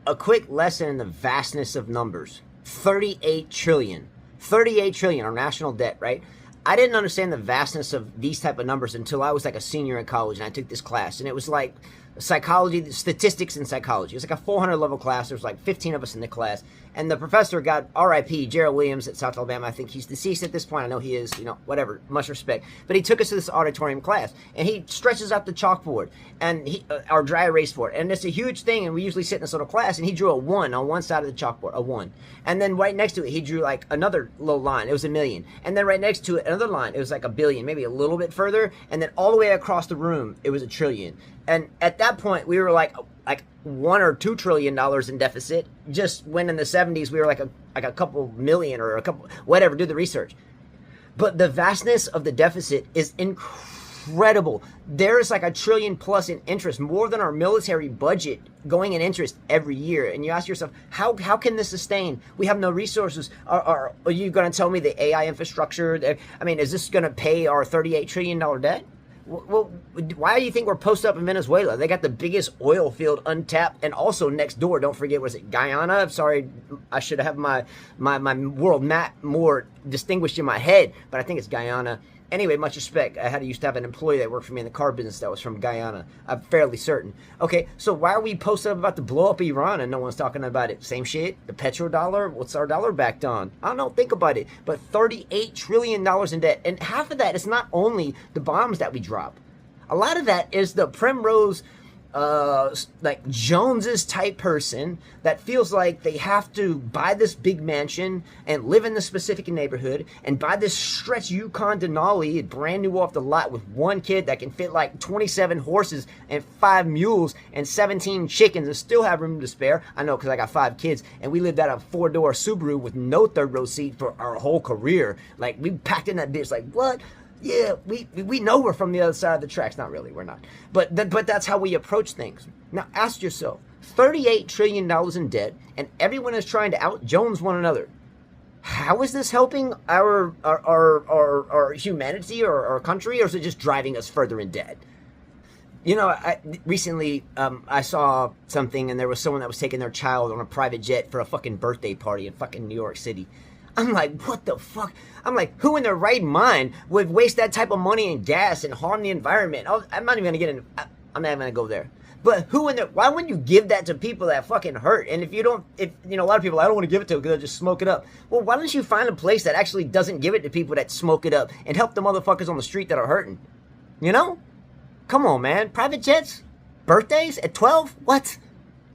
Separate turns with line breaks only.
a quick lesson in the vastness of numbers. 38 trillion. 38 trillion, our national debt, right? I didn't understand the vastness of these type of numbers until I was like a senior in college and I took this class, and it was like psychology, statistics in psychology. It was like a 400 level class. There was like 15 of us in the class, and the professor got R.I.P. Gerald Williams at South Alabama. I think he's deceased at this point. I know he is, whatever, much respect. But he took us to this auditorium class, and he stretches out the chalkboard and our dry erase board, and it's a huge thing. And we usually sit in this little class, and he drew a 1 on one side of the chalkboard, a 1, and then right next to it he drew like another little line. It was a million, and then right next to it another line. It was like a billion, maybe a little bit further, and then all the way across the room it was a trillion. And at that point, we were like $1 or $2 trillion in deficit. Just when in the 70s, we were like a couple million or a couple, whatever, do the research. But the vastness of the deficit is incredible. There's like $1 trillion plus in interest, more than our military budget going in interest every year. And you ask yourself, how can this sustain? We have no resources. Are you going to tell me the AI infrastructure? I mean, is this going to pay our $38 trillion debt? Well, why do you think we're posted up in Venezuela? They got the biggest oil field untapped, and also next door, don't forget, was it Guyana? I'm sorry, I should have my world map more distinguished in my head, but I think it's Guyana. Anyway, much respect. I used to have an employee that worked for me in the car business that was from Guyana. I'm fairly certain. Okay, so why are we posted up about to blow up Iran and no one's talking about it? Same shit? The petrodollar? What's our dollar backed on? I don't know. Think about it. But $38 trillion in debt. And half of that is not only the bombs that we drop. A lot of that is the Primrose, like Joneses type person that feels like they have to buy this big mansion and live in this specific neighborhood and buy this stretch Yukon Denali brand new off the lot with one kid that can fit like 27 horses and 5 mules and 17 chickens and still have room to spare. I know, because I got 5 kids and we lived out a 4-door Subaru with no third row seat for our whole career. Like, we packed in that bitch like, what? Yeah, we know we're from the other side of the tracks. Not really, we're not. But that's how we approach things. Now, ask yourself, $38 trillion in debt, and everyone is trying to out-Jones one another. How is this helping our humanity or our country, or is it just driving us further in debt? Recently, I saw something, and there was someone that was taking their child on a private jet for a fucking birthday party in fucking New York City. I'm like, what the fuck? I'm like, who in their right mind would waste that type of money in gas and harm the environment? I'm not even gonna get in. I'm not even gonna go there. But why wouldn't you give that to people that fucking hurt? And if a lot of people, I don't want to give it to them because they'll just smoke it up. Well, why don't you find a place that actually doesn't give it to people that smoke it up and help the motherfuckers on the street that are hurting? Come on, man. Private jets? Birthdays at 12? What?